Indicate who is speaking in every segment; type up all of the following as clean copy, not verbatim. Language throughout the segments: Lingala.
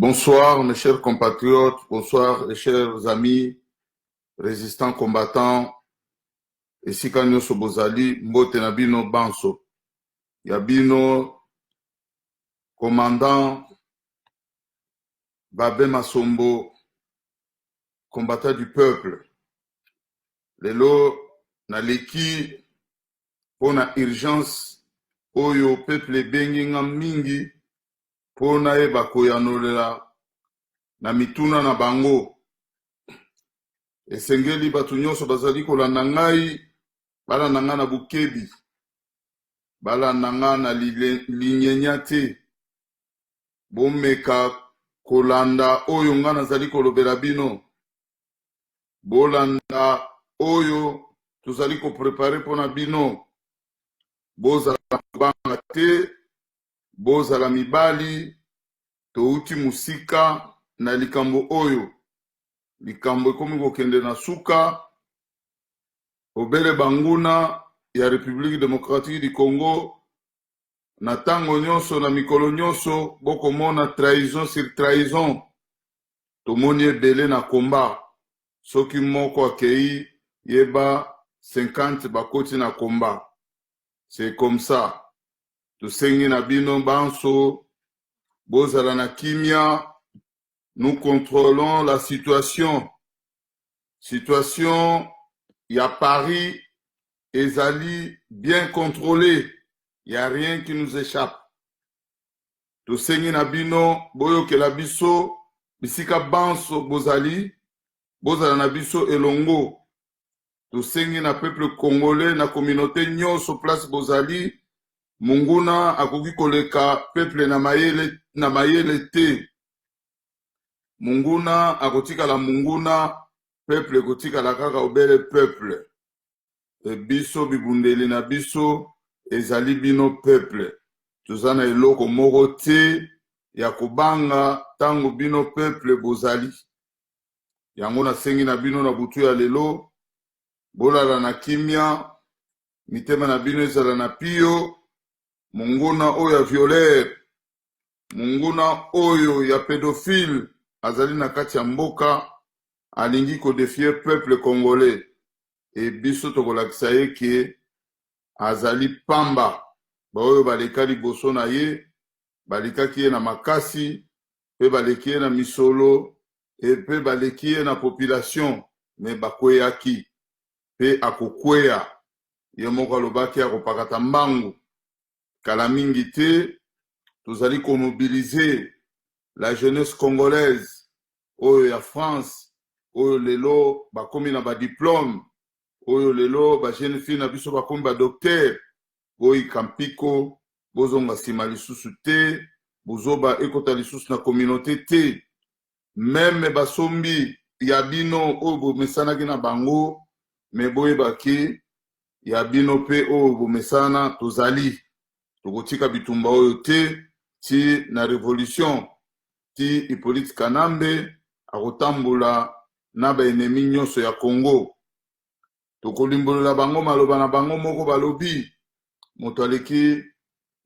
Speaker 1: Bonsoir mes chers compatriotes, bonsoir les chers amis, résistants combattants, esika nyonso bozali, mbote na bino banso, ya bino commandant Babé Masombo, combattant du peuple. Lelo naleki pona urgence oyo peuple bengi nga mingi pona yeba koyanolela na mituna na bango. Esengeli batu nyonso bazali kolanda ngai, balanda nga na bukebi, balanda nga na linyenya te, bomeka kolanda oyo nga nazali kolobela bino, bolanda oyo tozali koprepare pona bino, bozala banga te, bozala mibali, touti musika na likambo oyo, likambo ekomi kokende na suka, obele banguna ya République démocratique du Congo, na tango nyonso na mikolo nyonso bokomona trahison sur trahison, tomoni ebele na komba, soki moko akei yeba 50 bakoti na komba. C'est comme ça. Tosengi na bino banso, bozala na kimia, nous contrôlons la situation. Situation ya Paris ezali bien contrôlée. Il n'y a rien qui nous échappe. Tosengi na bino, boyokela biso, bisika banso bozali, bozala na biso elongo. Tosengi na peuple congolais, na communauté nyonso place bozali, munguna akoki koleka peuple na mayele te. Munguna akotikala munguna, peuple kotikala kaka obele peuple. E biso bibundeli na biso, ezali bino peuple. Tozana eloko moko te ya kobanga tango bino peuple bozali. Yango nasengi na bino na butu ya lelo, bolala na kimia, mitema na bino ezala na pio, munguna oyo ya violeur, munguna oyo ya pédophile, azali na kati ya mboka, alingi kodefie peuple congolais. E biso tokolakisa ye ke azali pamba, baoyo baleka liboso na ye, balikaki ye na makasi, pe baleki ye na misolo, pe baleki ye na population, me bakweyaki, pe akokweya, ye moko alobaki akopakata mbangu. Kala mingi te, tozali komobilize la jeunesse congolaise, oyo ya France, oyo lelo bakomi na badiplome, oyo lelo ba jeune fille na biso bakomi ba docteur, boyi kampiko, bozonga sima lisusu te, bozoba ekota lisusu na communauté te, même basombi ya bino oyo bomesanaki na bango, me boyi baki ya bino pe oyo bomesana tozali, tokotika bitumba oyo te, ti na révolution, ti Hippolyte Kanambe akotambola na ba ennemi nyonso ya Congo. Tokolimbolela bango maloba na bango moko balobi, moto aleki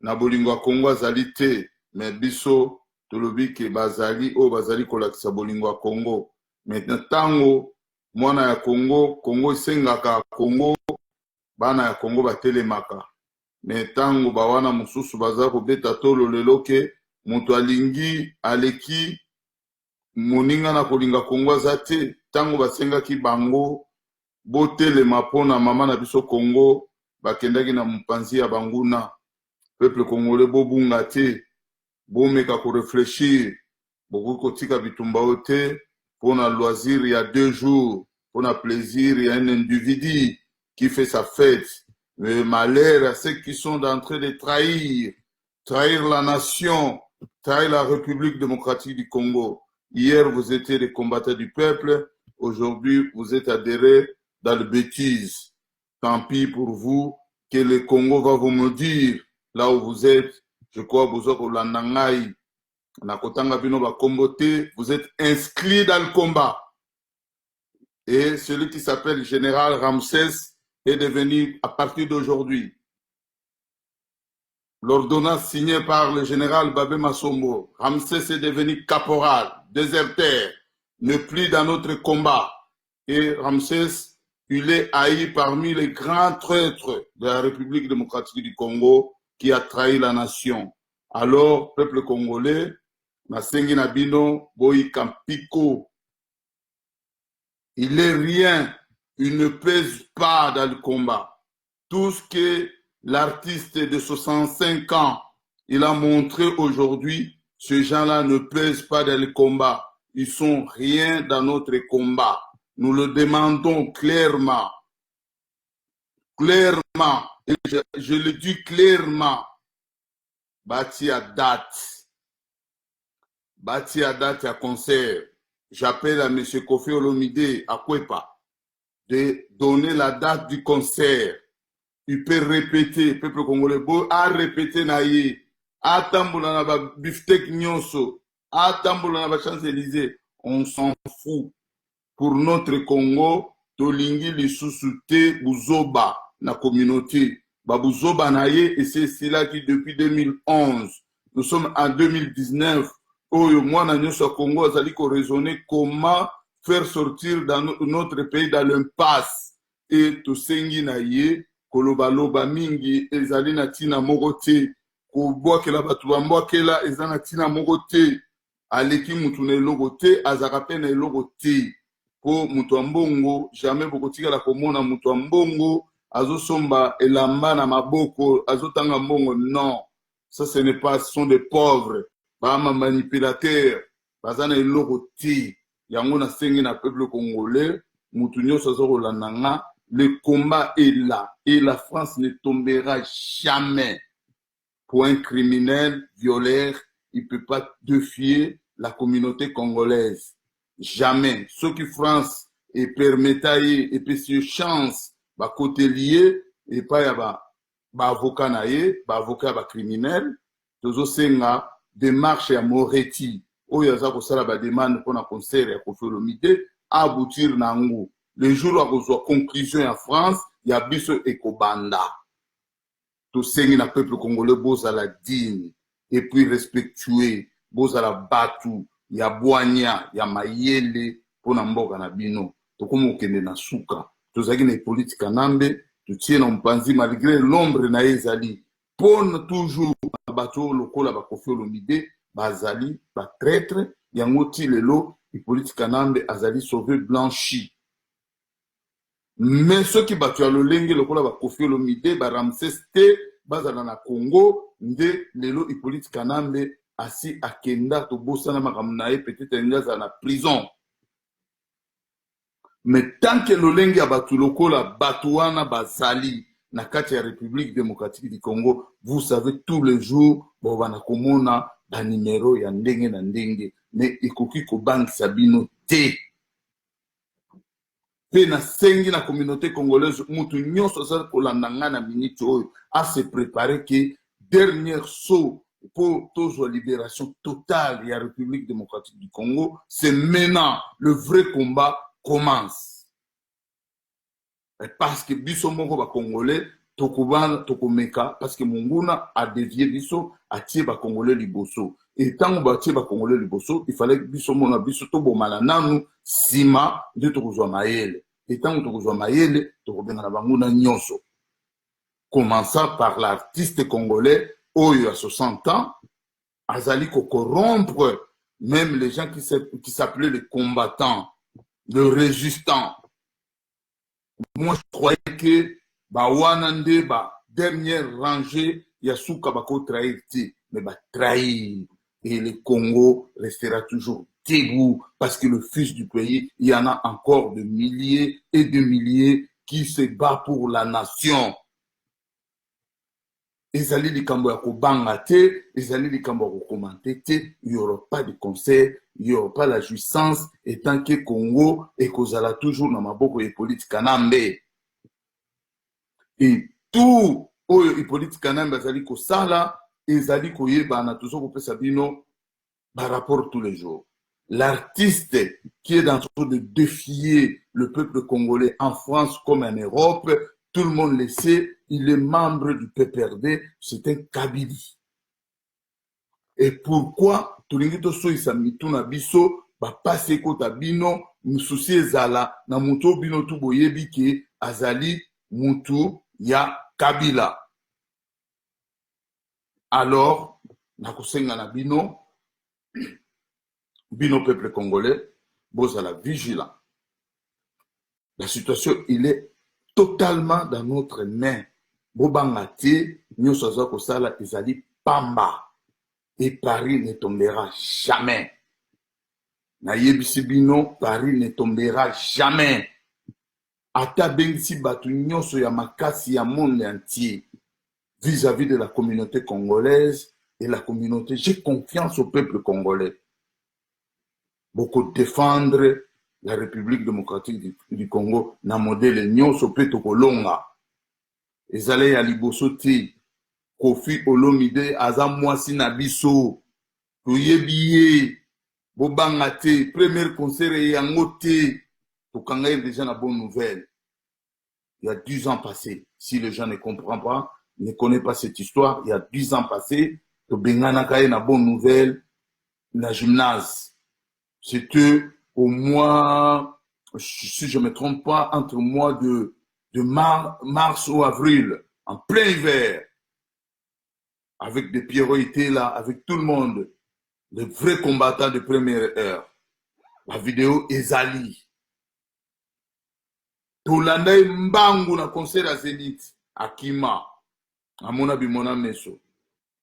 Speaker 1: na bolingo ya Congo azali te, me biso tolobi ke bazali oyo bazali kolakisa bolingo ya Congo. Maintenant tango mwana ya Congo, Congo esengaka Congo, bana ya Congo batelemaka. Me tango bawana mususu baza kobeta tolo lelo ke moto alingi aleki moninga na kolinga Congo aza te, tango basengaki bango botelema pona mama na biso Congo, bakendaki na mpanzi ya banguna. Peuple congolais bobunga te, bomeka ko réfléchir, bokoki kotika bitumba oyo te, pona loisir ya 2 jours, pona plaisir ya un individu qui fait sa fête. Le malheur à ceux qui sont en train de trahir la nation, trahir la République démocratique du Congo. Hier, vous étiez des combattants du peuple, aujourd'hui, vous êtes adhérés dans le bêtise. Tant pis pour vous, que le Congo va vous maudire là où vous êtes. Je crois que vous êtes au Landangaï, vous êtes inscrits dans le combat. Et celui qui s'appelle Général Ramsès est devenu, à partir d'aujourd'hui, l'ordonnance signée par le général Babé Massombo, Ramsès est devenu caporal, déserteur, ne plus dans notre combat. Et Ramsès, il est haï parmi les grands traîtres de la République démocratique du Congo qui a trahi la nation. Alors, peuple congolais, Nasengi Nabino, Boy Kampiko, il est rien, il ne pèse pas dans le combat. Tout ce que l'artiste de 65 ans, il a montré aujourd'hui, ces gens-là ne pèsent pas dans le combat. Ils sont rien dans notre combat. Nous le demandons clairement. Clairement. Et je le dis clairement. Bati à date. Bati à date à concert. J'appelle à M. Kofi Olomide à Kwepa de donner la date du concert. Il peut répéter, peuple congolais, a répété naïe, a tamboula na ba biftek nyonso, a tamboula na ba Champs-Élysées. On s'en fout. Pour notre Congo, tolingi lisusu te buzoba na communauté. Ba buzoba naïe, et c'est cela qui depuis 2011, nous sommes en 2019, oyo mwana nyonso Congo azali ko raisonner comment faire sortir dans notre pays dans l'impasse. Et tosengi naïe, kolobaloba mingi ezali na tina moko te kobwakela bato bambwakela eza na tina moko te aleki mutu na eloko te azaka pe na eloko te po mutu ya mbongo jamais bokotikala komona mutu ya mbongo azosomba elamba na maboko azotanga mbongo. Non, ça ce n'est pas, ce sont des pauvres bama manipulateurs baza na eloko te. Yango na sengi na peuple congolais mutu nyonso azokolanda nga. Le combat est là et la France ne tombera jamais. Pour un criminel violeur, il ne peut pas défier la communauté congolaise. Jamais. Ce qui France est permettaillé et puis sur chance, bah côté lié et pas y ba avocat naé, ba avocat ba criminel, tozo senga démarche ya Moretti. Oyo za ko sala ba demande pour un concert ya Kofi Olomide aboutir nango. Le jour où on a conclusion en France, il y a biso ekobanda. Tout ce na peuple congolais boza la digne et puis respectueux, boza la batu, ya boanya, ya mayele pour na mboka na bino. To komo kende na suka. To zaki na politique kanambe, tu tiens na mpanzi malgré l'ombre na ezali. Pon toujours bato lokola ba Kofi Olomide, bazali, ba traître, yango ti lelo, politique kanambe azali sauvé blanchi. Mais ceux qui battu à l'olenge le kola ba Kofi Olomide ba Ramsès te bazala na Congo nde lelo Hippolyte Kanambe asi akenda to bosana makambo na ye peut-être ngaza na prison. Mais tant que l'olenge ya batu lokola batu wana bazali na kati ya République démocratique du Congo, vous savez tous les jours bo bana komona ba numéro ya ndenge na ndenge mais ekoki ko bangisa bino te. Pe na sengi na communauté congolaise mutu nyonso za kolanda nga na minute oyo a se préparer que dernier saut pour la libération totale de la République démocratique du Congo, c'est maintenant le vrai combat commence. Et parce que biso moko ba congolais tokubana tokomeka parce que Munguna a dévié biso a tie ba congolais liboso. Et tant que tie ba congolais liboso, il fallait que biso mona biso to bomala nanu sima de tokozwa mayele. Et tant que tokozwa mayele tokobenga na banguna nyonso. Commençant par l'artiste congolais Oyo à 60 ans, azali ko corrompre même les gens qui s'appelaient les combattants, les résistants. Moi, je croyais que ba wanande ba dernière rangée yasuka bako trahir ti, mais ba trahir et le Congo restera toujours debout parce que le fils du pays, il y en a encore de milliers et de milliers qui se battent pour la nation. Ezali likambo ya kobanga te, ezali likambo ya kokomante te, il n'y aura pas de concert, il n'y aura pas la jouissance, et tant que Congo ekozala toujours na maboko ya Hippolyte Kanambe. Et tout oyo Hippolyte Kanambe azali kosala, ezali koyebana tozo kopesa bino par rapport tous les jours. L'artiste qui est en train de défier le peuple congolais en France comme en Europe, tout le monde le sait, il est membre du PPRD, c'est un Kabili. Et pourquoi tolingi tosoyisa mitu na biso bapasi ekota bino mosusi ezala na mutu oyo bino tu boyebi ke azali mutu ya Kabila. Alors nakosenga na bino peuple congolais bozala vigilant. La situation il est totalement dans notre main. Bobanga te nyonso aza kosala ezali pamba. Et Paris ne tombera jamais. Nayebisi bino, Paris ne tombera jamais. Ata bengisi batu nyonso ya makasi ya monde entier vis-à-vis de la communauté congolaise et la communauté. J'ai confiance au peuple congolais. Beaucoup défendre la République démocratique du Congo na modèle nyonso pe tokolonga. Ezale ya liboso te. Kofi Olomide aza mwasi na biso toyebi bobanga te premier concert yango te tokanga déjà na bonne nouvelle. Il y a 10 ans passés, si les gens ne comprennent pas, ne connaissent pas cette histoire, il y a 10 ans passés tobengana kaye na bonne nouvelle na gymnase. C'était au mois, si je ne me trompe pas, entre le mois de mars ou avril, en plein hiver. Avec des Pierrot étaient là, avec tout le monde, les vrais combattants de première heure. La vidéo ezali. Tolanda mbangu na concert à Zénith, à Kima, à Mona Bimona Meso.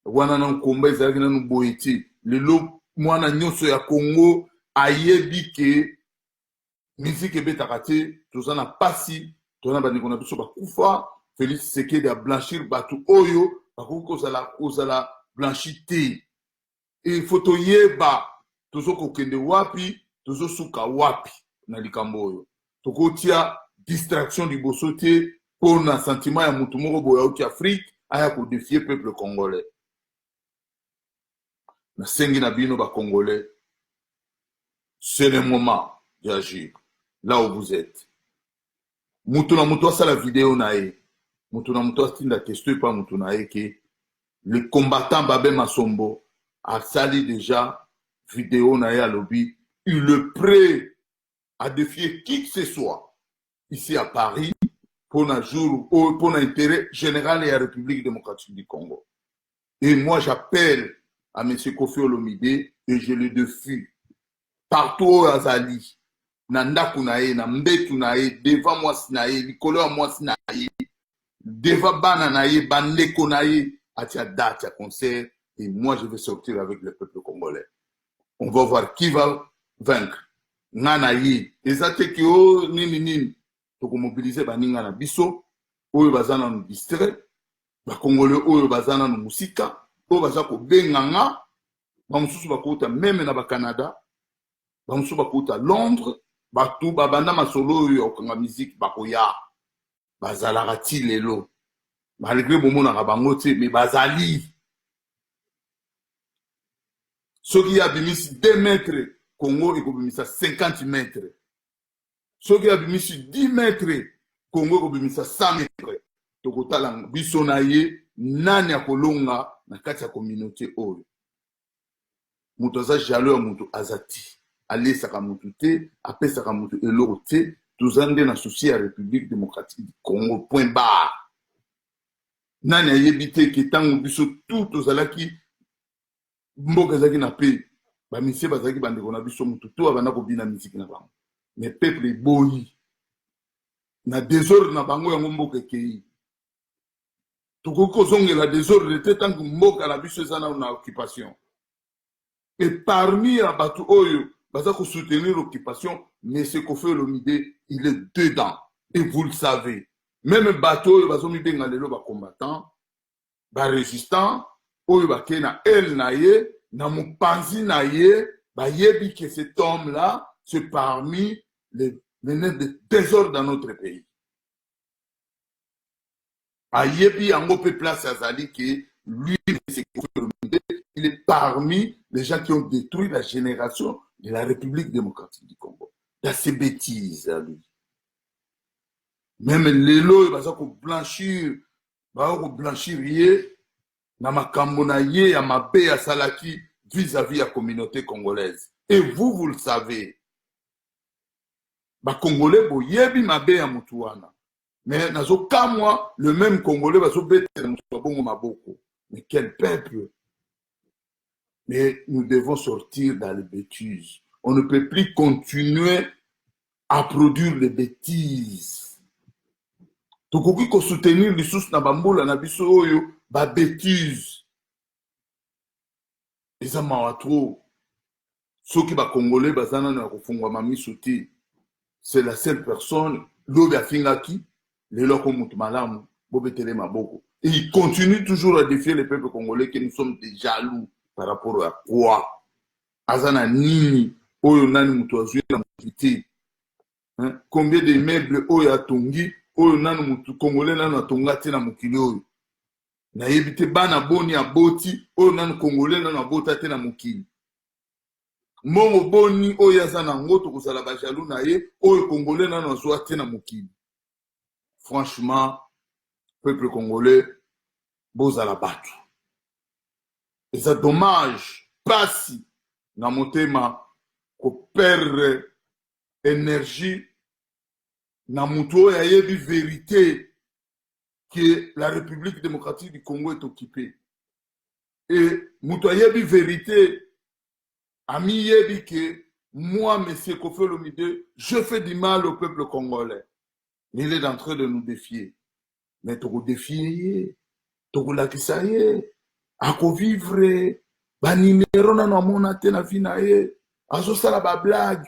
Speaker 1: Wana na nkomba ezalaki na nuboiti. Lelo mwana nyonso ya Congo ayebi ke musique ebetaka te, tozana pasi, tozana bandeko na biso bakufa, Félix Tshisekedi a blanchir batu oyo. Kozala blanchité. Et photo yeba tozo kokende wapi, tozo suka wapi na likambo oyo. Toko tia distraction du bosote pour na sentiment ya mutu moko boya uti Afrique aya ko défier peuple congolais. Na sengi na bino ba congolais. C'est le moment d'agir là où vous êtes. Mutu na mutu asala vidéo na ye. Mutuna mutu astinda testo pa mutuna eke le combattant Babé Masombo a sali déjà vidéo na ya lobby, il est prêt à défier qui que ce soit ici à Paris pour un jour ou pour un intérêt général et à la République démocratique du Congo. Et moi j'appelle à M. Kofi Olomide et je le défie partout au Azali nanda kunae na mbetu nae devant moi sinae likolo moi sinae devant bana nae bandeko nae atia date à concert et moi je vais sortir avec le peuple congolais. On va voir qui va vaincre. Nanaye ezate ki o nini to mobiliser baninga na biso oyo bazana no distrait ba congolais oyo bazana no musika oyo bazako benganga ba mususu bakota même na ba Canada ba mususu bakota Londres batu babanda masolo oyo okanga musique bakoya bazala ti lelo malgré bomona ka bango te mais bazali soki ya bimisi 2 mètres Congo ekobimisa 50 mètres soki ya bimisi 10 mètres Congo ekobimisa 100 mètres tokotala biso na ye nani akolonga na kati ya communauté oyo mutu aza jalo ya mutu azati alesaka mutu te apesaka mutu eloko te tozande na souci ya République démocratique du Congo point barre nani ayebi te ke ntango biso tout tozalaki mboka ezalaki na pe bamisie bazalaki bandeko na biso mutu to abanda kobina misiki na bango mais peuple eboyi na désordre na bango yango mboka ekei tokoki kozongela désordre te ntango mboka na biso eza na occupation et parmi ya bato oyo baza soutenir l'occupation mais ce Kofi Olomide il est dedans et vous le savez même bato oyo bazomibenga lelo ba combattant ba résistant oyo bakei na el na ye na mopanzi na ye bayebi que cet homme là c'est parmi les nez de désordre dans notre pays ayebi yango pe place azali que lui c'est Kofi Olomide il est parmi les gens qui ont détruit la génération de la République démocratique du Congo. Il y a ces bêtises à lui. Même lelo baza ko blanchir ye na makambo na ye ya mabe ya salaki vis-à-vis la communauté congolaise. Et vous le savez. Ba Congolais boyebi mabe ya mutu wana. Mais nazo kamwa le même Congolais bazo bete mutu bongo maboko. Mais quel peuple! Mais nous devons sortir dans les bêtises. On ne peut plus continuer à produire les bêtises. Tokoki ko soutenir lisusu na bambola na biso oyo ba bêtises. Eza mawa trop. Soki ba Congolais bazana na kofungwa mamiso te. C'est la seule personne lobi afingaki lelo ko mutu malamu bobetele maboko. Et il continue toujours à défier les peuples congolais que nous sommes des jaloux par rapport à quoi? Azana nini oyo nani mutu azui na mukiti. Combien de meubles oyo atongi oyo nani mutu congolais nani atongati na mukili oyo. Na yebite bana boni ya boti oyo nani congolais nani abota te na mukili. Mongo boni oyo azana ngoto kozala ba jaloux na ye oyo congolais nani azwa te na mukili. Franchement, peuple congolais bozala batu. Et c'est dommage pasi na motema ko perdre énergie na muto ya yebi vérité que la République démocratique du Congo est occupée. Et muto ya yebi vérité ami yebi que moi, monsieur Kofi Olomide, je fais du mal au peuple congolais. Il est en train de nous défier. Mais tu défier, tu lakisa ye, ako vivre, ba numéro na mona te na vie na ye, azo sala ba blague.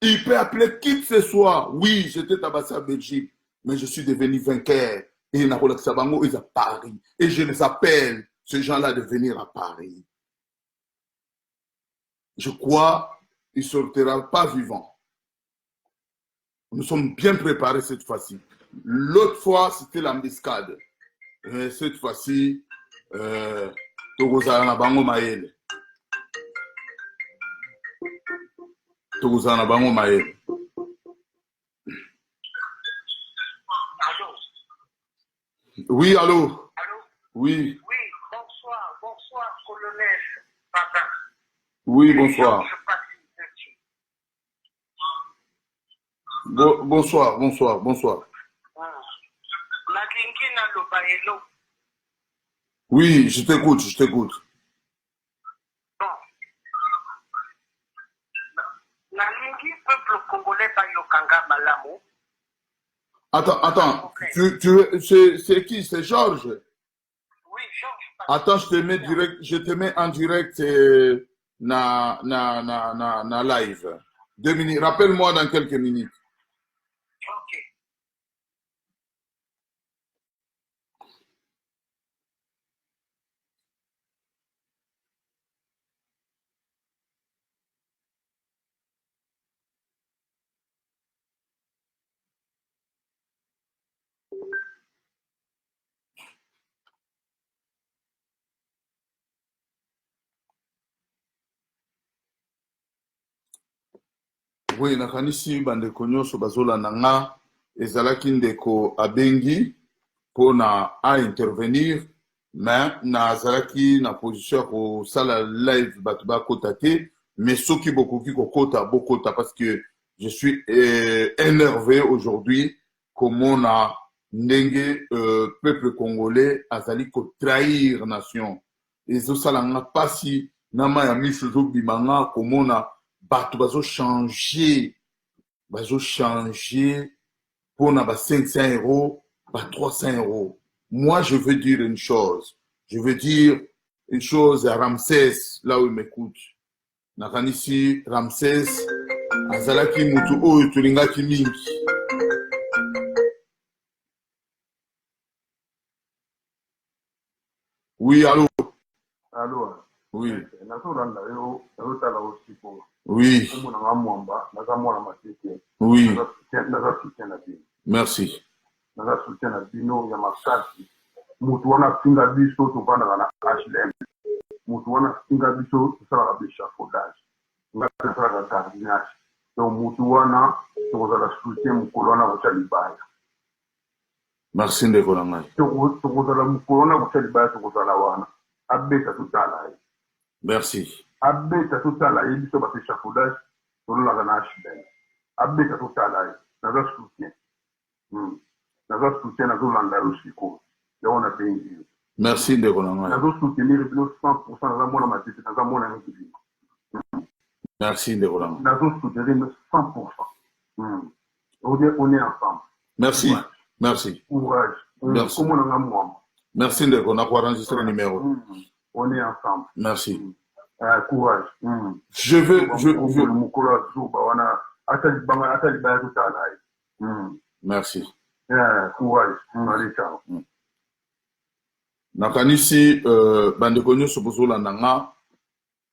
Speaker 1: Il peut appeler qui que ce soit. Oui, j'étais tabassé à Belgique, mais je suis devenu vainqueur. Et il n'a pas Sabango, ils à Paris. Et je les appelle, ces gens-là, de venir à Paris. Je crois qu'il ne sortira pas vivant. Nous sommes bien préparés cette fois-ci. L'autre fois, c'était l'embuscade. Cette fois-ci, Togozana Bango Maël. Togozana Bango Maël. Oui, allô?
Speaker 2: Allô?
Speaker 1: Oui.
Speaker 2: Oui, bonsoir, colonel Papa.
Speaker 1: Oui, bonsoir. Bonsoir. Oui, je t'écoute.
Speaker 2: Bon. Nalingi peuple congolais Bayokanga Malamu.
Speaker 1: Attends.
Speaker 2: Okay.
Speaker 1: C'est qui? C'est Georges?
Speaker 2: Oui, Georges.
Speaker 1: Attends, je te mets en direct na live. 2 minutes. Rappelle-moi dans quelques minutes.
Speaker 2: Ok.
Speaker 1: Oui, nakanisi bandeko nyonso bazolanda nga ezalaki ndeko abengi pona a intervenir mais nazalaki na position ya kosala live bato bakota te mais soki bokoki kokota bokota parce que je suis énervé aujourd'hui komona ndenge peuple congolais azali kotrahir nation ezosala nga pasi na ma ya miso ezobima nga komona bato bazo changer pour na ba 500 euros, ba 300 euros. Moi, je veux dire une chose. Je veux dire une chose à Ramsès, là où il m'écoute. Nakanisi, Ramsès, azalaki mutu oyo tulingaki mingi. Oui, allô?
Speaker 3: Allô?
Speaker 1: Oui.
Speaker 3: Oui.
Speaker 1: Oui. Merci.
Speaker 3: Mutu wana singa biso tuvanda na HLM. Mutu wana singa biso tusala bisha fodage. Ngata sala gardinage. Donc mutu wana tokozala soutien mokolo wana kotya libaya.
Speaker 1: Merci ndeko na ngai.
Speaker 3: Tokozala mokolo wana kotya libaya, tokozala wana abeta totala ye.
Speaker 1: Merci.
Speaker 3: Abeta totala ye biso bapechafaudage tololaka na HBN. Abeta totala ye naza soutien. Naza soutien nazolanda yo sikoyo yango na bengi.
Speaker 1: Merci ndeko na ngai.
Speaker 3: Nazo soutenir bino 100%, naza mwana matete, naza mwana neti bino.
Speaker 1: Merci ndeko na ngai.
Speaker 3: Nazo soutenir 100%. On est ensemble.
Speaker 1: Merci.
Speaker 3: Courage.
Speaker 1: Merci.
Speaker 3: Courage.
Speaker 1: Merci.
Speaker 3: Comment on a moi?
Speaker 1: Merci ndeko na enregistrer le numéro.
Speaker 3: On est ensemble.
Speaker 1: Merci.
Speaker 3: Courage.
Speaker 1: Je veux Merci.
Speaker 3: Courage. Allez, ciao.
Speaker 1: Nakanisi bandeko nyonso bozolanda nga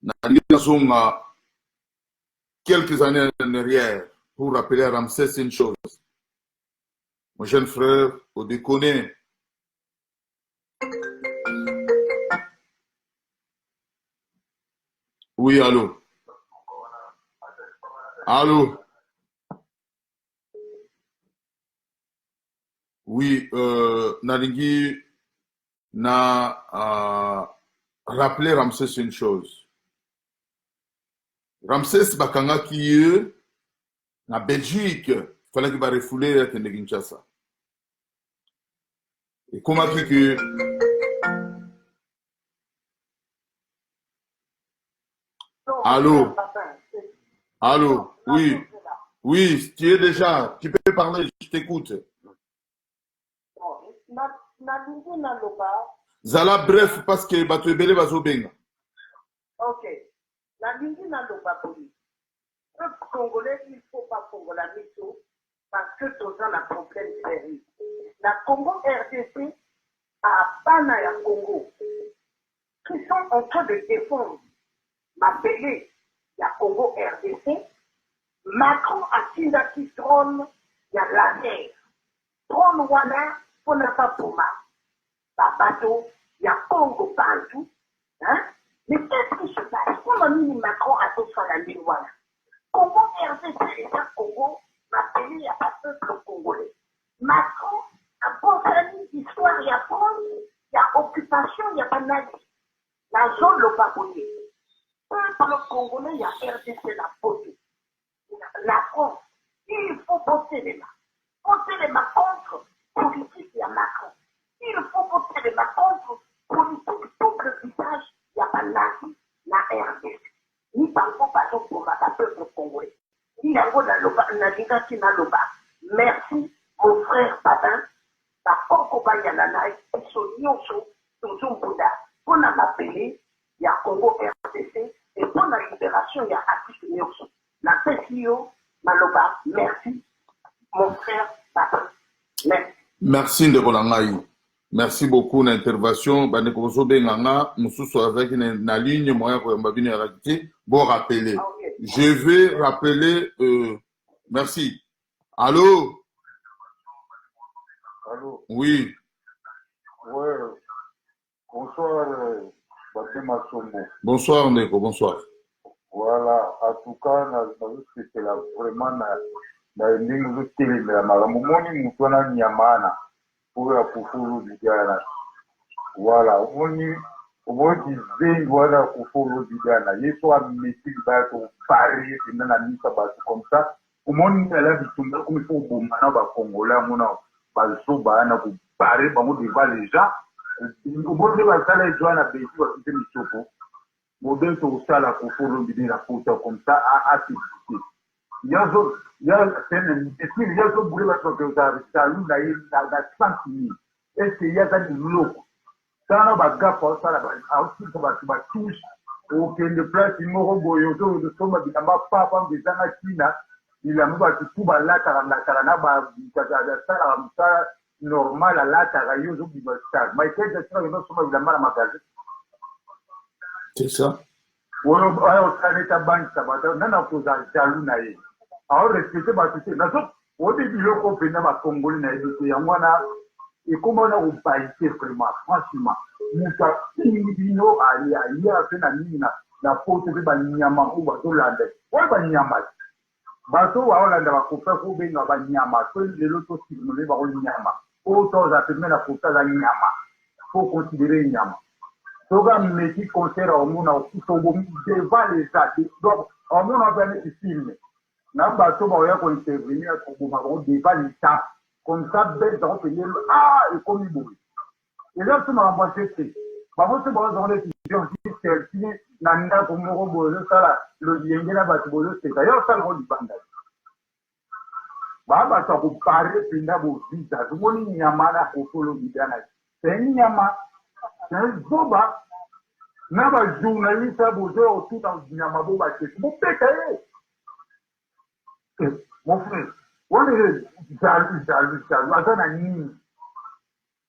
Speaker 1: nalingi nazonga quelques années en arrière pour rappeler à Ramsès une chose. Mon jeune frère, au déconner. Oui, allô. Allô. Oui, nalingi rappeler Ramsès une chose. Ramsès bakanga qui na Belgique, il fallait qu'il va refouler à Kinshasa. Et comment que allô? Allô? Oui. Oui, tu es déjà, tu peux parler, je t'écoute. Zala bref parce que bato ebele bazobenga.
Speaker 2: Ok. La ligne n'a pas poli. Le Congolais, il ne faut pas Congola Misso parce que tout ça, la problème sérieux. La Congo RDC à Bana et Congo qui sont en train de défendre m'appeler la Congo RDC. Macron a qui trône, il y a la guerre. Trône Wana, pour ne pas pour ma. Bateau, il y a Congo partout. Hein? Mais qu'est-ce qui se passe? Comment Macron a tout ça la ligne Wana? Congo RDC et ça Congo, m'appeler, il n'y a pas peuple congolais. Macron a pensé l'histoire, il y a France, il y a occupation, il n'y a pas nazi. La zone le babouillé. Peuple congolais, il y a RDC la photo. La France, il faut porter les mains. Porter les mains contre politique, il y a Macron. Il faut porter les mains contre politique, tout le visage, il n'y a pas nazi, la RDC. Ni parfois pas pour la peuple congolais. Ni la naziga qui n'a le bas. Merci, mon frère Babin. La Okoba Yananaï, ils sont nyonso, toujours Bouddha. Pour m'appeler, il y a Congo RDC. Et pour la libération, il y a Afrique nyonso. La PCO, Maloba, merci, mon frère Babin. Merci.
Speaker 1: Merci Ndekolangai. Merci beaucoup d'intervention. Banekozo Benganga, Moussou avec la ligne moyen pour Mbabine Radité. Bon rappeler.
Speaker 2: Okay.
Speaker 1: Je vais rappeler. Merci. Allô?
Speaker 3: Allô?
Speaker 1: Oui.
Speaker 3: Ouais. Bonsoir, Batema Sombo.
Speaker 1: Bonsoir Ndeko, bonsoir.
Speaker 3: Voilà, en tout cas, c'est vraiment na ndingo zotelemela malamu moni mutu wana nyamana pour ya kufuru vijana. Voilà, omoni zengi wana kufuru vijana. Yesu amesiki bato pari tena na misa bato comme ça. Omoni ala bitumba comme il faut bomana ba Congolais mona bazo bana ku pari bango devant les gens. Omoni ba sala joana beti ba kitemi soko. Modèle sur ça la kufuru vijana kuta comme ça a activité. Yazo boule bato ke salu na ye na 100 000 est-ce qu'il y a des locaux ça ba gafa ça la aussi ba touche aucun place moko boyo to soma bilamba papa bezanga China bilamba ba tout ba la na ba ça normal la ta yo zo bi ba ça mais qu'est-ce que ça no soma bilamba na magasin.
Speaker 1: C'est ça.
Speaker 3: Wono ayo kaneta bank sabata nana ko za jalu na ye. Alors respecter ba tout na so o de biloko pena ba Congolais na yedo ya mwana et comment on a baissé vraiment franchement muta bino ali ya pena nini na pote be ba nyama ou ba dolande wa ba nyama bato baolanda bakopa kobenga banyama to lelo tosimole bakoli nyama oyo toza pembe na kota za nyama faut considérer nyama soka meki concert omona okusongo devant les athées donc omona opene filme na bato baoya kointervenir koboma bango devant l'état comme ça bête bango pene ekomi boye eza so makambo ase te bango so bazongo décision selfie na ndako moko boye ozosala lolenge na bato bozoseka yo osalango libanda baa bato akopare mpenza bovisa tomoni nyama na kofolo bidana c'est nyama c'est zoba na bajournaliste bozo otuta nyama bo bakesi bopeka ye mon frère wane jalu aza na nini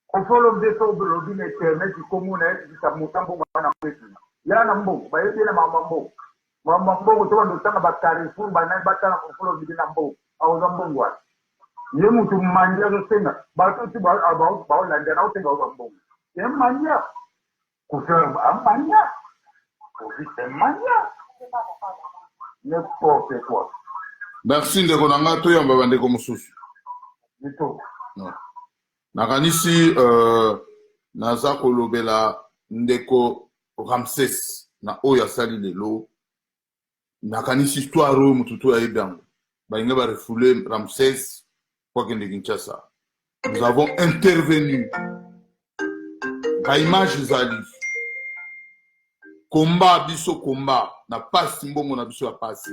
Speaker 3: kofolo mdeso lobi na internet komuna ebisa motambo wana kwetu ya na mbongo bayebi na mama mbongo to bando tanga bakarifur banani batala kofolo bidi na mbongo auza mbongo wana ye mutu manja zosenga bato ti baolanda na otenga auza mbongo ye manja kofela amanja kofite manja n'importe quoi.
Speaker 1: Merci ndeko na nga toyamba bandeko mosusu.
Speaker 3: Bito.
Speaker 1: Non. Nakanisi naza kolobela ndeko Ramsès na oyo asali lelo. Nakanisi histoire oyo mututu ayebi yango. Balinga barefoule Ramsès kwa kende Kinshasa. Nous avons intervenu. Ba image zali. Combat biso combat na pasi mbongo na biso ya pasi.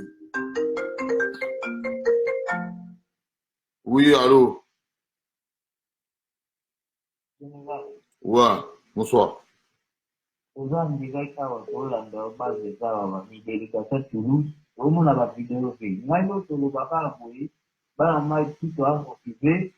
Speaker 1: Oui, allô. Ouais, bonsoir.
Speaker 4: Aujourd'hui, avec ça, on va dans base de ça, on va faire des dédicaces Toulouse. Au moins, on va vidéo fait. Moi, je suis le papa, oui. Bah, moi, tout à occupé.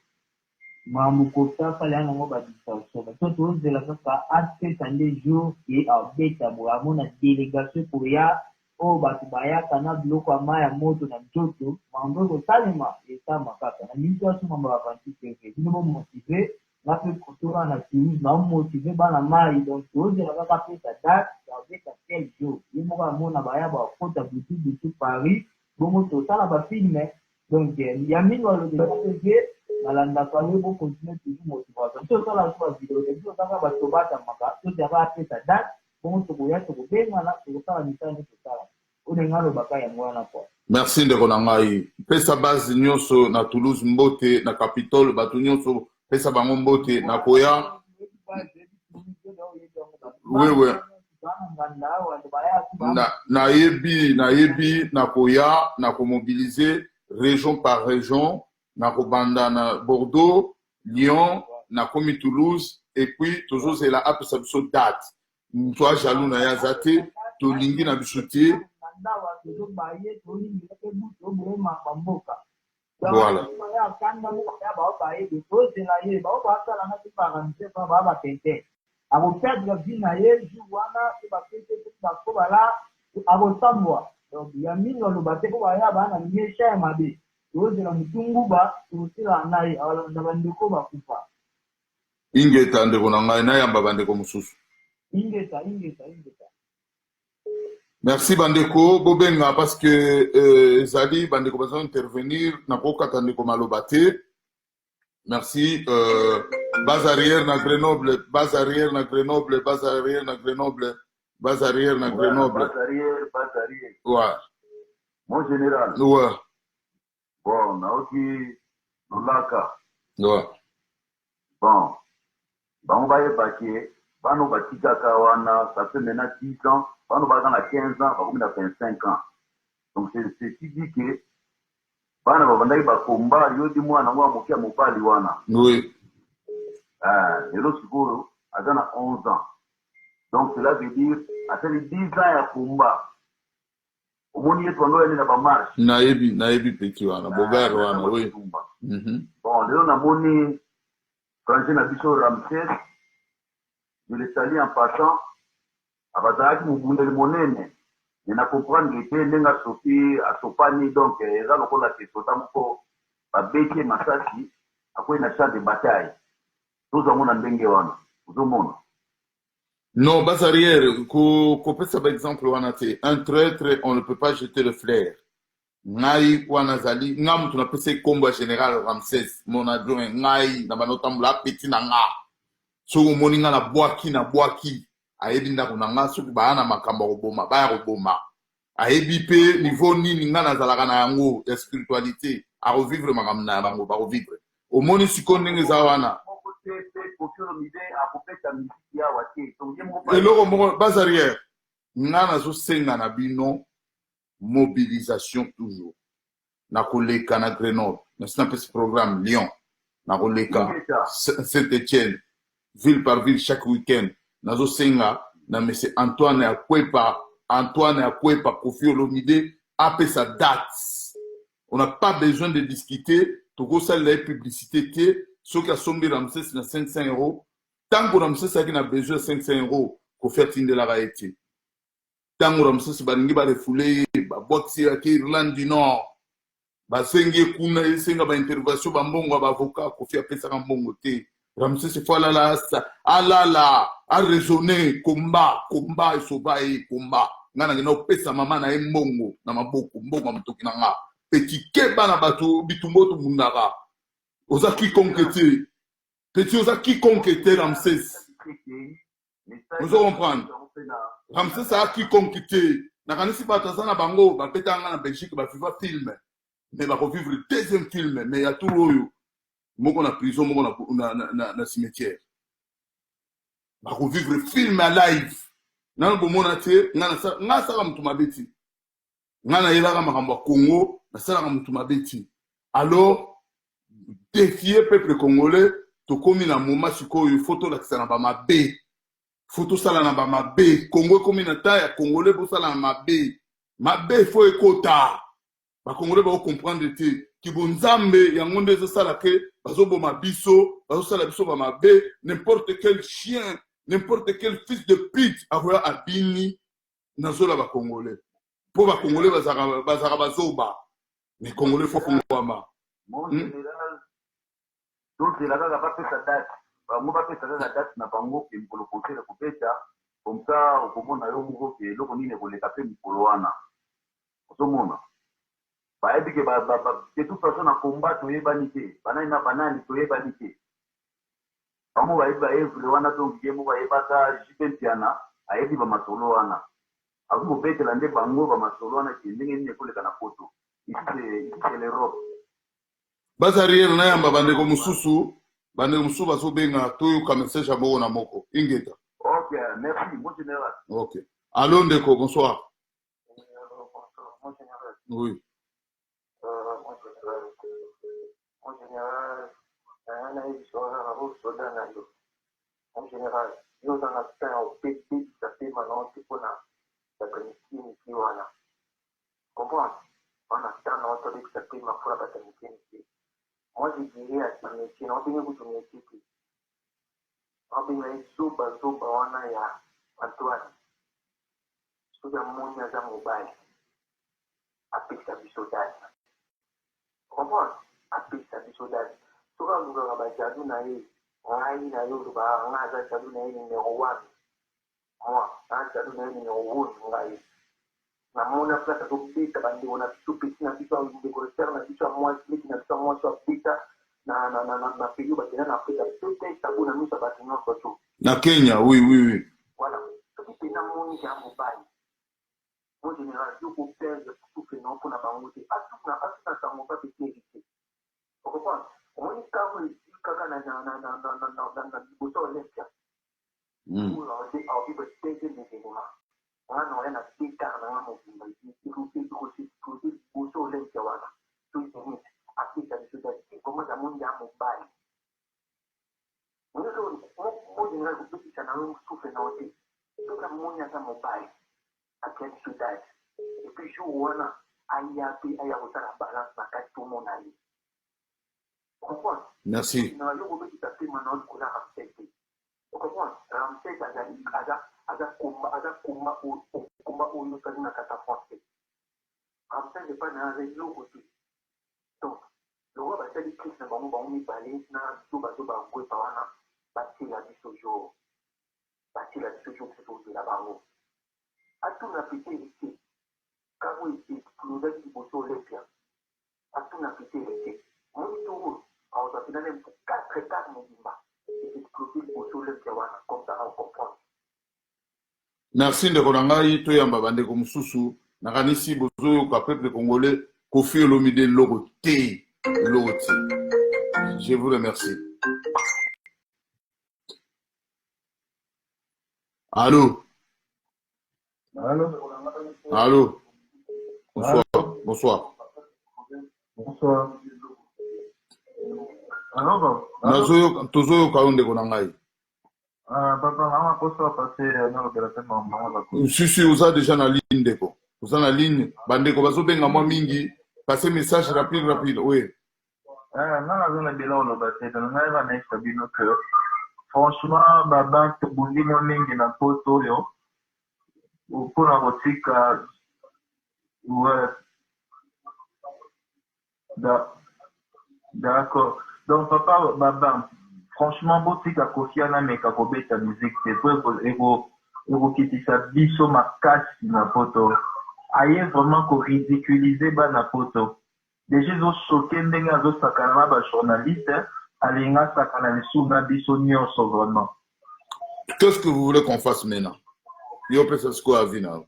Speaker 4: Moi, mon côté, ça, là, on va dire ça. Mais tout de la façon, ça a fait un des jours et en bête, à mon délégation pour ya. Oh, bah, tu vas y aller, kana bloko amaya moto na mtoto. Mambo salima, et ça, ma papa. Na mimi, toi, tu m'as avanti, c'est que nous m'ont motivé. Na pe kutura na Toulouse na motivé bana mai donc tous la va passer sa date avec quel jour il m'a mona baya ba kota butu Paris bon to ça la ba filme donc il y a mis dans le développé malanda kwa lebo continuer toujours motivation to ça la soit vidéo et tout ça va to bata maka to ya va passer sa date bon to boya to benga na to ça la mitano to ça on est ngalo baka ya mwana kwa.
Speaker 1: Merci ndeko na ngai pesa base nyonso na Toulouse mbote na Capitole batu nyonso pesa bango mbote na koya. Oui. Na yebi na koya na ko mobiliser région par région na ko banda na Bordeaux, Lyon, na komi Toulouse et puis toujours c'est la apesa biso date. Toi jaloux na yazate to lingi na bisotie. Voilà. Ingeta ndeko na ngai na yamba bandeko mosusu.
Speaker 4: Ingeta.
Speaker 1: Merci bandeko bobenga parce que Zali bandeko besoin intervenir na kokata ndeko malobate. Merci base arrière na Grenoble, base arrière na Grenoble, base arrière na Grenoble, base arrière na Grenoble.
Speaker 3: Base arrière.
Speaker 1: Ouais.
Speaker 3: Mon général.
Speaker 1: Ouais.
Speaker 3: Bon, naoki Lulaka.
Speaker 1: Ouais.
Speaker 3: Bon. Bon, on va y paquer. Bano batika kawana, ça fait maintenant 10 ans. Bano bazana 15 ans, on a 25 ans. Donc c'est qui dit que bana babandaki bakomba yo di mwana mwa mokia mobali wana.
Speaker 1: Oui.
Speaker 3: Lelo sikoro azana 11 ans. Donc cela veut dire ateli 10 ans ya komba. Omoni yetu ando yana ba marche.
Speaker 1: Naebi petit wana, bogar wana, oui.
Speaker 3: Bon, lelo na moni quand na biso Ramsès, je le salue en passant. Abazaki mubundeli monene. Je na comprendre que ndenga sofi asopani donc eza lokola ke sotamko babeki masasi akoy na champ de bataille. Tous amona ndenge wana. Uzomona.
Speaker 1: Non, base arrière, ko pesa par exemple wana te. Un traître, on ne peut pas jeter le flair. ngai wana zali nga mutu napesa kombo ya général Ramsès mon adjoint ngai na banotambula petit na nga soki omoni nga na bwaki ayebi ndako na nga soki baya na makambo ya koboma baya koboma ayebi mpe niveau nini nga nazalaka na yango ya spiritualité akovivre makambo na bango bakovivre omoni sikoyo ndenge eza wana eloko moko base arrière nga nazosenga na bino mobilisation toujours nakoleka na Grenoble nasina pesi programme Lyon nakoleka Saint-Étienne ville par ville chaque week-end nazosenga na monsieur Antoine Akwepa Koffi Olomide apesa date on n'a pas besoin de discuter tokosalela ye publicité te soki asombi Ramsès na 500 euros ntango Ramsès aki na besoin ya 500 euros Koffi atindelaka ye te ntango Ramsès balingi barefule ye babwakisi yaki Irlande du Nord basengi ye kuna esenga baintervention bambongo ya baavocat Koffi apesaka mbongo te Ramsès fo alala araisonne komba esoba ye komba nga nangenda opesa mama na ye mbongo na maboko mbongo ya motoki na nga petit keba na bato bitumba tomundaka oza kikonke te petit oza kikonke te Ramsès ozo comprendre Ramsès a kikonke te nakanisi bato aza na bango bapetaka nga na Belgique baviva film mais bakovivre deuxième film mais ya tour oyo moko na prison moko na cimetière bakovivre film ya live nano bomona te nga asala motu mabe ti nga nayelaka makambo ya Congo nasalaka motu mabe ti alors défier peuple congolais tokomi na moma sikoyo fo tolakisa na bamabe fo tosala na bamabe Congo ekomi na ta ya congolais bosala na mabe fo ekota bakongolais bakomprendre te kibonzambe yango nde ezosala ke bazoboma biso bazosala biso bamabe n'importe quel chien n'importe quel fils de pute akoya abini na zola bakongolais mpo bakongolais bazalaka bazoba mais congolais fo fungwama
Speaker 3: tozela kaka bapesa date bango bapesa kaka date na bango ke mikolo kotela kobeta komsa okomona yo moko ke eloko nini ekoleka mpe mikolo wana ozomona bayebi ke de toute façon na komba toyebani te banani na banani toyebani te bango bayebi baevre wana donc ye moko ayebaka jipe mpiana ayebi bamasolo wana akoki kobetela nde bango bamasolo wana ke ndenge nini ekoleka na poto ici c'est l'Europe
Speaker 1: base arrière nayamba bandeko mosusu bazobenga toyoka message ya moko na moko ingeta
Speaker 3: ok merci mon général
Speaker 1: ok allo ndeko bonsoir
Speaker 2: Mon général.
Speaker 1: oui
Speaker 2: Mon général, en général, nous dans la fin au PT, ça fait maintenant c'est qu'on a la commission qui voilà. Comprends? On a tant d'entre que ça fait ma foi la commission ici. Moi je dirais à ce métier, on vient vous donner ici. On vient souba on a ya Antoine. Souba mon ya mobile. Après ça bisodane. Comprends? Après ça bisodane. Soka luka bajadu na ye. Ngai na yo ba ngaza jadu na ye numéro 1. Moi, jadu na ye numéro 1 ngai. Na mona plata do pita bandi ona stupid na biso de correcteur na biso moi click na biso moi so pita na pigo ba na pita pita sabuna misa ba tino so
Speaker 1: na Kenya oui
Speaker 2: voilà to ki na moni ya mobile mon général yo ko perdre tout que non pour na bangote asuna sango pa piti o comprendre on ni ka mo kaka na boto lepia ou on dit au bi pete ni ni wana wana pita na mobimba ikuti boso lepia wana to ni apita biso comment ça mon ya mobile mo général ko pita na no souffle na oti to ka mo ya mobile akeli sudade et puis jour wana aya kotala balance na kati to mona ye comprends
Speaker 1: merci
Speaker 2: na yo ko pita pe mana ko na Ramsès o comprends Ramsès aza komba oyo kali na kata français Ramsès n'est pas na réseau côté donc le roi va dire Christ na bango mibale na to ba ko wana batila biso jour c'est tout de la bango atuna pete ici
Speaker 3: quand il explosait du bosso Olympia, à tout n'a quitté l'été. Mon tour, on a finalement 4 mouvements. Il explosé du bosso Olympia, comme ça, on comprend.
Speaker 1: Merci de Ronangai, Toyamba Bande comme Soussou, Naranisi Bozo, peuple congolais, Kofi Olomide Logoté. Je vous remercie. Allô?
Speaker 3: Allô?
Speaker 1: Allô? Bonsoir. Bonsoir.
Speaker 3: Bonsoir. Alors,
Speaker 1: Tozo Kaonde Ronangai.
Speaker 3: papa, maman, bonsoir, passer dans l'opération, maman,
Speaker 1: Si, vous avez déjà la ligne déco. Vous avez la ligne. Bandeko, vous avez moi mingi. Passez message rapide, oui.
Speaker 3: Franchement, baba, tobundi mo mingi na poto oyo. Mpona kotika, ouais. D'accord. Donc, papa, baba, franchement, botika kofiana meka kobeta musique, c'est pour ekokitisa biso makasi na poto. Aye vraiment ko ridiculiser ba na poto. Déjà zo choqué ndenge azo sakana ba journaliste, alinga sakana lisu na biso nyonso vraiment.
Speaker 1: Qu'est-ce que vous voulez qu'on fasse maintenant? Yo peut ce qu'on a vu là.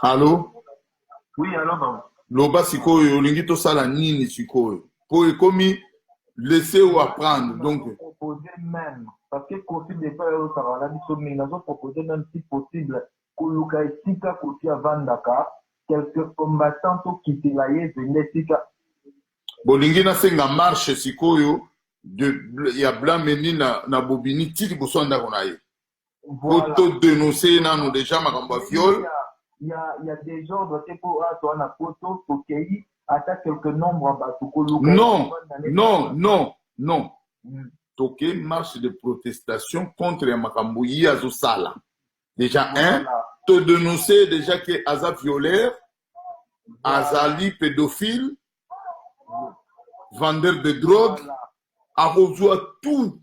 Speaker 1: Allô?
Speaker 3: Oui, alors bon.
Speaker 1: Loba sikoyo, lingito sala nini sikoyo. Pour komi laisser ou apprendre. Donc
Speaker 3: proposer même parce que Kofi de pas au Sarala biso mais nous avons proposé même si possible koluka esika Kofi avandaka quelques combattants to quitter la yeze sika.
Speaker 1: Bolingi na senga marche sikoyo de ya blanc meni na bobini tiki bosonda konaye. Pour te dénoncer nano déjà makambo viol.
Speaker 3: Il y a des ordres pour toi na photo pour qu'il atta quelques nombres batu koluka.
Speaker 1: Non. Toké marche de protestation contre makambo yazo sala. Déjà te dénoncer déjà que aza violeur, azali pédophile, vendeur de drogue, akozwa tout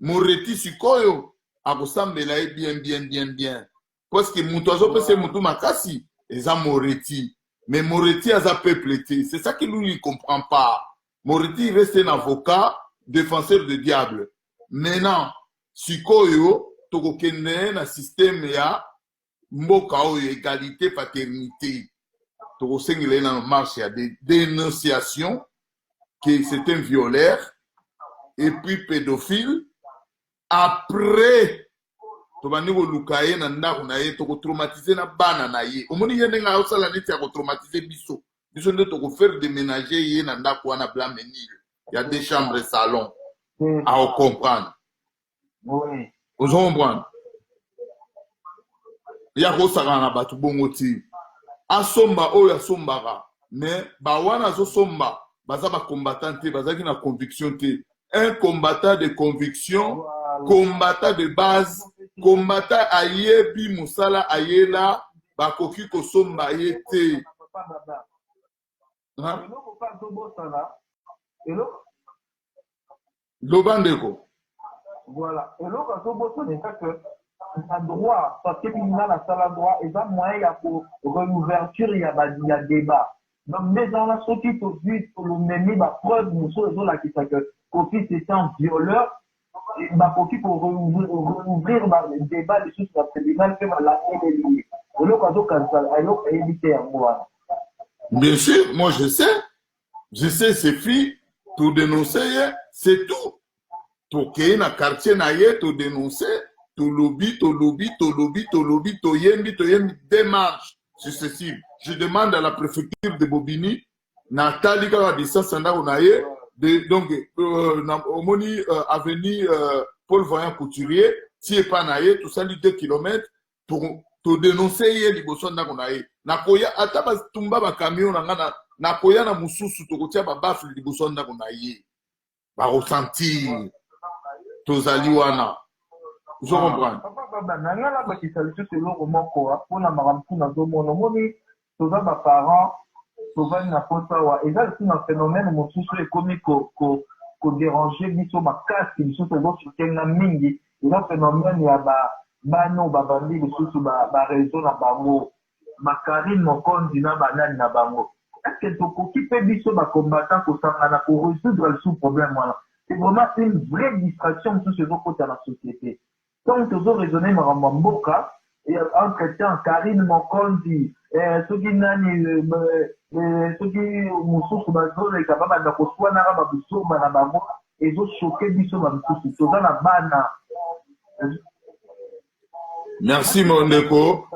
Speaker 1: moreti sikoyo, akosambela bien. Parce que mutu azopese mutu makasi, eza moreti. Mais moreti aza peuple te. C'est ça que lui ne comprend pas. Moreti reste un avocat, défenseur de diable. Maintenant, sikoyo, tokokende na système ya mboka oyo égalité, paternité. Tokosengele na marche ya des dénonciations que c'est un violeur et puis pédophile. Après, tobandi koluka ye na ndako na ye tokotraumatiser na bana na ye. Omoni ye ndenge aosala neti ya kotraumatiser biso. Biso nde tokofaire déménager ye na ndako wana blanc menil. Il y a 2 chambres salon. À comprendre.
Speaker 3: Oui.
Speaker 1: Vous comprenez? Il y a kosaka na batu bongo ti. Asomba oyo asombaka. Mais ba wana zo somba, baza ba combattant te, baza ki na conviction te. Un combattant de conviction, combattant de base, combattant ayebi musala ayela, bakoki kosomba ye te. Lobandeko.
Speaker 3: Voilà. Et là, quand on est que a droit, parce que il a la salle droit, et ça, moyen pour réouverture, il y a débat. Donc, mais dans la société, tout de suite, pour le même, la preuve, nous sommes là qui fait que Kofi, c'était un violeur, et Kofi, pour rouvrir le débat, les choses, le tribunal, fait la liée. Et là, quand on a évité à moi.
Speaker 1: Bien sûr, moi je sais ces filles, tout dénoncer, c'est tout. Tout qui est dans le quartier, tout dénoncer, tout lobby, tout yembi, démarche successive. Je demande à la préfecture de Bobigny, Nathalie a dit ça, donc, Omoni avenue Paul Voyant Couturier, si pas naïe, tout ça, 2 km, pour dénoncer les bossons naïe. Nakoya, ataba tumba ba camion, nakoya na mususu, to kotia ba bafle les bossons naïe. Ba ressentir. Tozali wana. Vous comprenez?
Speaker 3: Papa, nangala ba kisalisi selo komoko pona makampu na domono moni toza ba parents toza na pota wa eza un phénomène mosusu ekomi ko déranger biso makasi biso tozo soutena mingi
Speaker 4: eza phénomène ya bano babandi lisusu bareseau na bango Makarine Mokonzi na banani na bango. Est-ce que tokoki mpe biso bacombattant kosangana korésoudre le sous-problème wana? C'est vraiment une vraie distraction mosusu ezokota na société. Donc tozoraisonne makambo ya mboka entre-temps Karine Mokonzi soki nani soki mosusu bazoleka babanda koswanaka babisomba na bango ezochoke biso babisusu toza na bana.
Speaker 1: Merci Mondeko.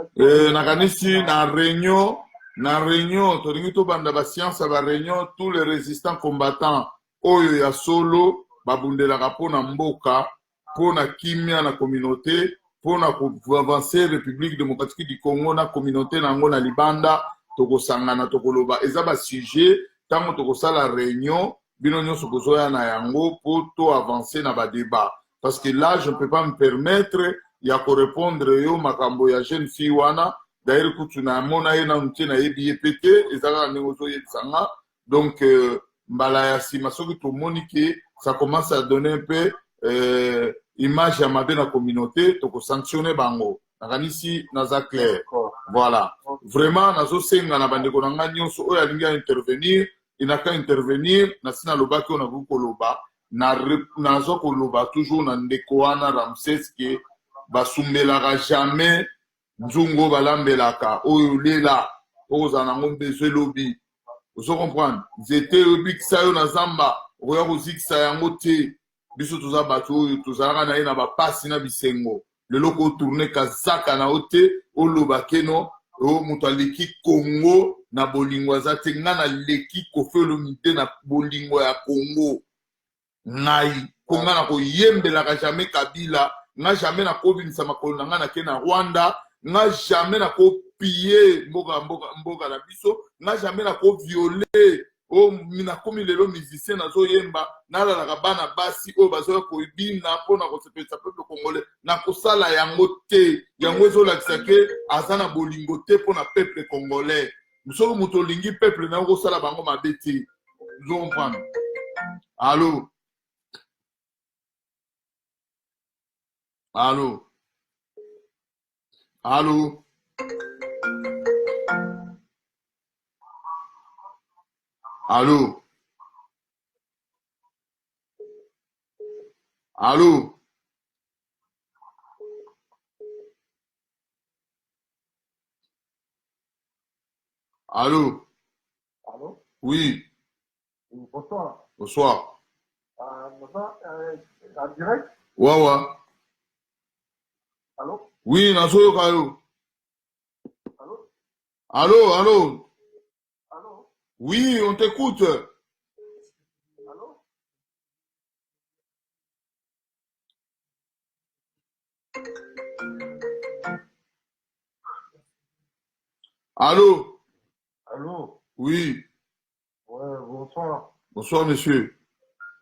Speaker 1: Nakanisi na réunion tolingi to banda ba science ba réunion tous les résistants combattants oyo ya solo babundelaka pona mboka pona kimia na communauté pona ko avancer République démocratique du Congo na communauté nango na libanda tokosangana tokoloba eza ba sujet tango tokosala réunion bino nyonso kozoya na yango po to avancer na ba débat parce que là je ne peux pas me permettre ya ko répondre yo makambo ya jeune fille wana d'ailleurs kutu na mona ye na ntie na yebi epete ezaka ndenge zo yebisanga donc mbala ya sima soki tomoni ke ça commence à donner un peu image ya mabe na communauté toko sanctionner bango nakanisi naza clair voilà vraiment nazo senga na bandeko na nga nyonso oyo alingi intervenir inaka intervenir na sina lobaki ona koloba nazo koloba toujours na ndeko wana Ramses ke basumbelaka jamais nzungo balambelaka oyo lela oza nango besoin lobi ozo comprendre zete obikisa yo na zamba oya kozikisa yango te biso toza bato oyo tozalaka na ye na bapasi na bisengo lelo kotourne kazaka na ote oloba keno o moto aleki Congo na bolingo aza te nga na leki Koffi Olomide na bolingo ya Congo ngai konga na koyembelaka jamais Kabila nga jamais na kobimisa makolo na nga na ke na Rwanda nga jamais na kopiller mboka na biso nga jamais na kovioler o mina komi lelo musicien nazo yemba nalalaka bana basi oyo bazoya koyebina mpona kosepelisa peuple congolais na kosala yango te yango ezolakisa ke aza na bolingo te mpona peuple congolais soki moto olingi peuple na yo kosala bango mabe te ozo comprendre allo Allô? Allô? Allô? Allô? Allô?
Speaker 3: Allô?
Speaker 1: Oui.
Speaker 3: Bonsoir.
Speaker 1: Bonsoir.
Speaker 3: En direct?
Speaker 1: Ouais.
Speaker 3: Allô?
Speaker 1: Oui, nazoyo kayo.
Speaker 3: Allô?
Speaker 1: Allô?
Speaker 3: Allô?
Speaker 1: Oui, on t'écoute.
Speaker 3: Allô?
Speaker 1: Allô?
Speaker 3: Allô?
Speaker 1: Oui.
Speaker 3: Ouais, bonsoir.
Speaker 1: Bonsoir, monsieur.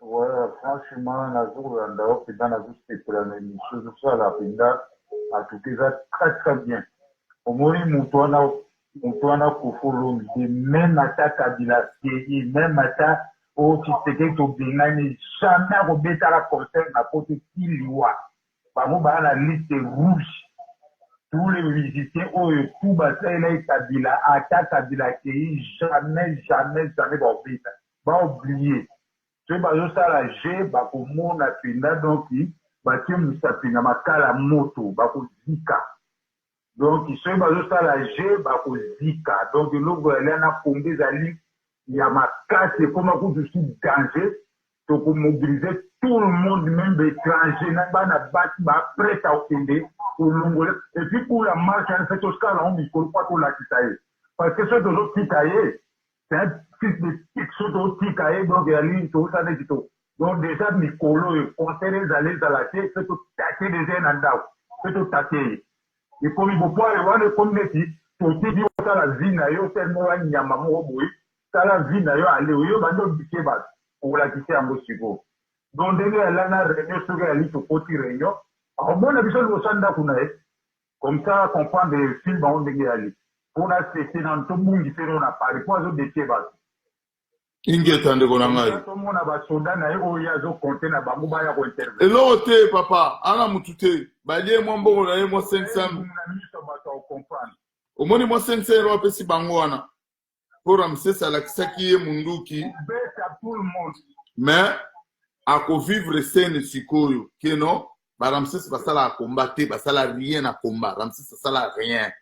Speaker 3: Ouais, franchement, nazolanda openda nazosepela na émission tosala mpenza atuka eza très bien. Omoni moto wana Koffi Olomide même ata Kabila kei même ata oyo Tshisekedi tobengani jamais akobetala concert na poto ti liwa bango baa na liste rouge tous les musiciens oyo tout basalela Kabila ata Kabila kei jamais baobeta baoblie soki bazosala je bakomona mpenza donc batie mosapi na makala moto bakozika donc soki bazosala je bakozika donc eloko yalia na Congo ezali ya makasi ekoma kutu su danger tokomobilize tout le monde même baétranger na bana basi baprête akokende kolongola et puis pour la marche ane fait tosala yango mikolo mpo tolakisa ye parce que soki tozotika ye c'est un type de tique soki tozotika ye donc yali tozosala neti to donc déjà mikolo oyo concert ezala te mpe totake deja ye na ndako mpe totake ye ekomi bopoale wana ekomi neti totiki osala vi na yo tellement wanyama moko boye sala vi na yo ale oyo bandi obike bato okolakisa yango sikoyo donc ndenge yala na réunion soki yali tokoti réunion akomona biso liboso ya ndako na ye comme ça comprendre fil bango ndenge yali mpona sese na tobungisa eno na pari mpo azodeke bato
Speaker 1: ingeta ndeko na ngai
Speaker 3: tomona basoda na ye oyo azokonte na bango baya kointervenir
Speaker 1: eloko te papa ana mutu te balie mwa mbongo na ye mwa 500
Speaker 3: na miso bato akokomprendre
Speaker 1: omoni mwa 500 euro apesi bango wana mpo Ramsès alakisaki ye munduki
Speaker 3: beta tout le monde
Speaker 1: mais akovivre sene sikoyo keno ba Ramsès basala akomba te basala rien na combat Ramsès asala rien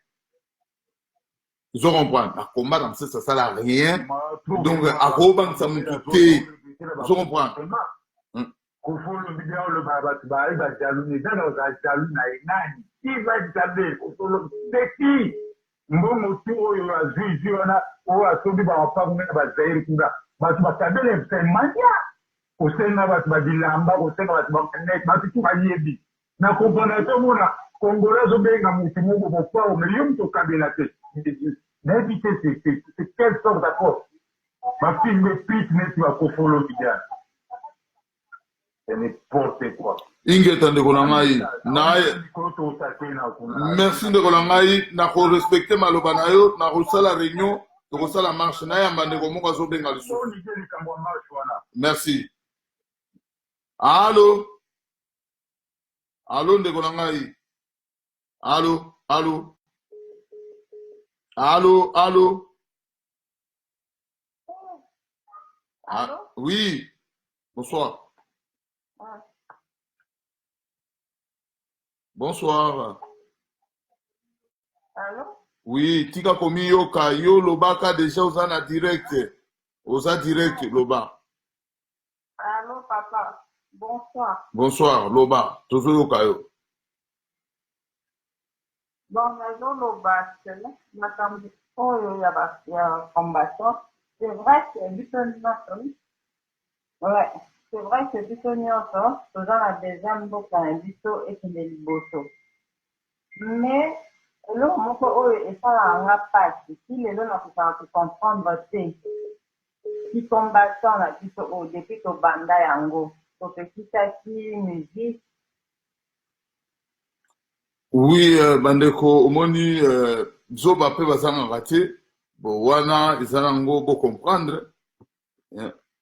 Speaker 1: Ils comprendre akomba Ramsès asala rien donc akobangisa mutu te Ils comprendre
Speaker 3: kofolo bideo le babat ba ba jaluni dana za jaluna nani qui va jabe kofolo beti mbongo tu oyo azuzi wana o asobi ba pa kumena ba zairi kuda batu batabele manya osenga batu badilamba osenga batu banet batu tu bayebi na comprendre to mona congolais obenga mutu mungu bokwa o milium to kabela te n'éviter c'est quelle sorte d'accord ma fille me pite mais tu vas kofolo bideo c'est n'importe quoi.
Speaker 1: ingeta ndeko na ngai naye merci ndeko na ngai na korespecte maloba na yo na kosala réunion tokosala marche nayamba ndeko moko azobenga lisusu merci allo allo ndeko na ngai allo allo allo allo ah, oui bonsoir. Bonsoir.
Speaker 2: Allô?
Speaker 1: Oui, tika komi yoka yo lobaka déjà oza direct. Oza direct loba.
Speaker 2: Allô papa. Bonsoir.
Speaker 1: Bonsoir loba. Tozo yoka yo.
Speaker 2: Bon, nazo loba c'est là. Makambi oyo ya combattant. C'est vrai que Bitoni. Ouais. C'est vrai que Bitoni aussi, dans la deuxième boucle un bito et qu'il est liboso. Mais le moment où il ça n'a pas si les gens n'ont pas comprendre c'est qui combattant la bito au depuis au banda yango. Donc petit à petit musique.
Speaker 1: Oui, bandeko omoni zoba pe bazanga raté. Bon wana izanango bo comprendre.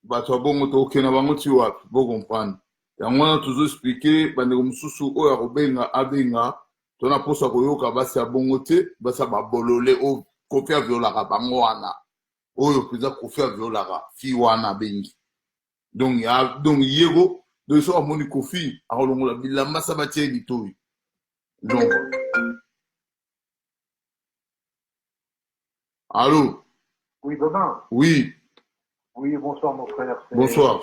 Speaker 1: Bato ya bongo tokena bango ti wapi bo comprendre yango wana tozo expliquer bandeko mosusu oyo akobenga abenga tona posa koyoka basi ya bongo te basa babolole o kofi aviolaka bango wana oyo mpenza kofi aviolaka fi wana abengi donc yego donc so amoni kofi akolongola bilamba sa batie litoyi donc allô
Speaker 3: oui Bobin
Speaker 1: oui.
Speaker 3: Oui, bonsoir mon frère.
Speaker 1: Bonsoir.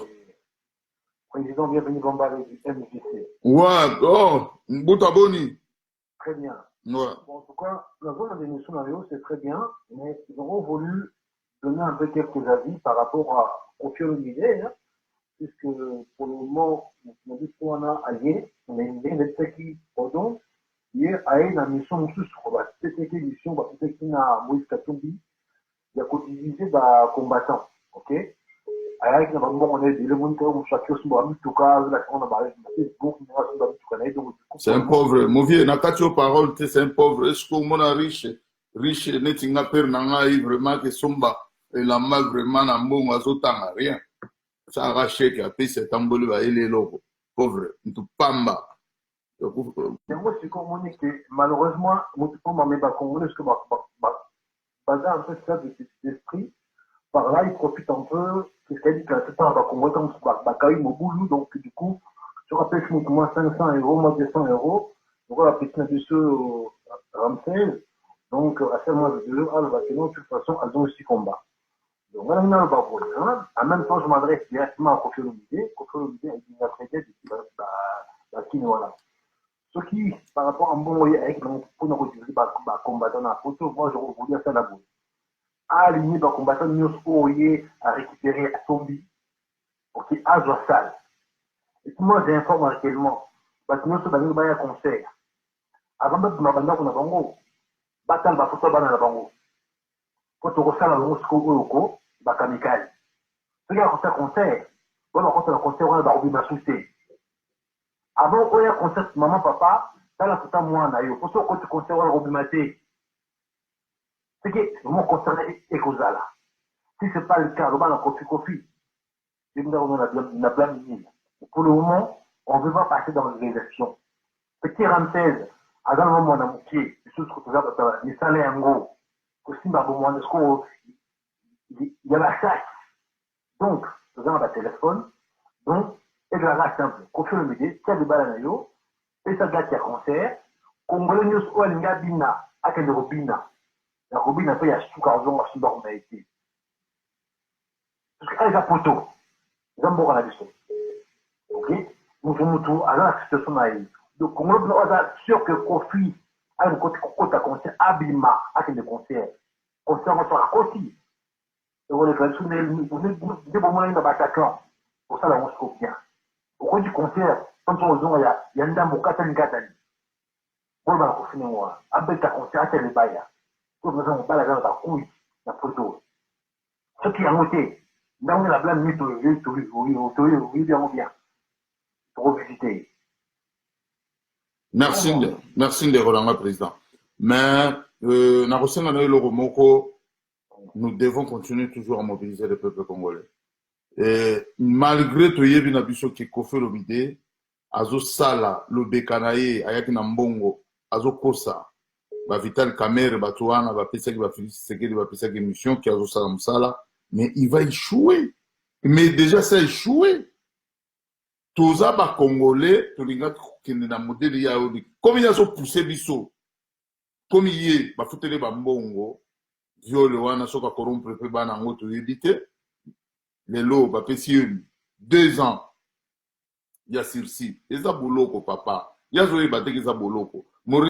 Speaker 3: Président, bienvenue Bambale du MJC.
Speaker 1: Ouais, oh, Boutaboni.
Speaker 3: Très bien.
Speaker 1: Ouais.
Speaker 3: Bon, en tout cas, la zone d'émission Mario, c'est très bien, mais ils auront voulu donner un peu quelques avis par rapport au Fiolomide, hein, puisque pour le moment, on dit qu'on a allié, on a une idée de qui, pardon, hier, à une mission, c'était une mission, peut-être qu'il y a Moïse Katumbi, il y a divisé des combattants. Ok, avec le moment on est le monde où chacun se bat tout cas la on a parlé de Facebook donc
Speaker 1: c'est un pauvre mauvais na katio parole c'est un pauvre est-ce que mon riche netinga per nanga vraiment que somba et la mal vraiment na mbongo azotanga rien ça arraché que après c'est tamboli ba ele loko pauvre tout pamba
Speaker 3: moi c'est comme on dit que malheureusement mon pamba mais pas congolais parce que un peu ça de cet esprit. Par là, il profite un peu, c'est ce qu'elle dit que c'est pas un Congo comme Bakaï Moboulou, donc du coup, je rappelle que moi 500 euros, moi 200 euros, donc la petite de ce Ramsès, donc à ce moment de deux, de toute façon, elles ont aussi combat. Donc on a une alba pour hein. En même temps, je m'adresse directement à Kofi Olomide, il a traité de la Kinoala. Ce qui, par rapport à un bon moyen avec pour nous utiliser combattant dans la photo, moi je voulais faire la boule. Aligné par combattant nous à récupérer à Tombi, ok, à Joissal. Et puis moi j'informe actuellement, parce que nous sommes dans un concert. Avant de me demander qu'on a bango, battant la photo dans la bango. Quand tu reçois la bango, ce qu'on a bakamikali. Ce qui a un concert, on a un concert, on a barobi ma souté. Avant, on a un concert, maman, papa, dans la photo, moi, on a eu. Pour ça, quand tu concert, on a barobi ma souté. C'est que mon concert est Ekozala. Si ce n'est pas le cas, on va en Kofi. Pour le moment, on ne veut pas passer dans les élections. Petit Ramsès, à un moment, on a moqué, les salaires en gros. Il y a la chasse. Donc, nous avons un téléphone. Donc, et de la race simple. Kofi le médias, qui a des balles à nayo, et ça gâte à concert. Congolais news ou alinga bina, à quel robina. La robina, il y a souka, on a souka, on a été. Parce que, elle a poto. Ils ont beaucoup à la question. Ok? Nous sommes tous à la situation naïve. Donc, on est sûr que Kofi a une côté à concert, abima, à quel concert. Concert, on sera côté. Et on est fait sous les bons moyens de Bataclan. Pour ça, là, on se trouve bien. Au cours du concert, quand on dit, il y a une dame au Katani. On va confiner moi. Avec ta concert, à tel baya. Tout le monde va la dans la couille, la photo. Ce qui a noté, là, on a la blâme, oui, bien. Pour visiter.
Speaker 1: Merci de Roland, président. Mais, nous devons continuer toujours à mobiliser le peuple congolais. Et malgré tout, il y a une qui Kofi Olomide, Azo Sala, le Bekanaye, Ayaki Nambongo, Azo Kosa, Vital Kamer, Batouana, Pesaki, Sekedi, Pesaki Mission, qui Azo Sala Msala, mais il va échouer. Mais déjà, ça a échoué. Tous les Congolais, tous les gens qui sont dans le modèle, comme ils ont poussé Bisso, comme il y a, Bafutele Bambongo, viole wana soka corrompre pe bana ngoto yebite les lots ba pesi 2 ans ya sursis eza boloko papa ya zo yeba te eza boloko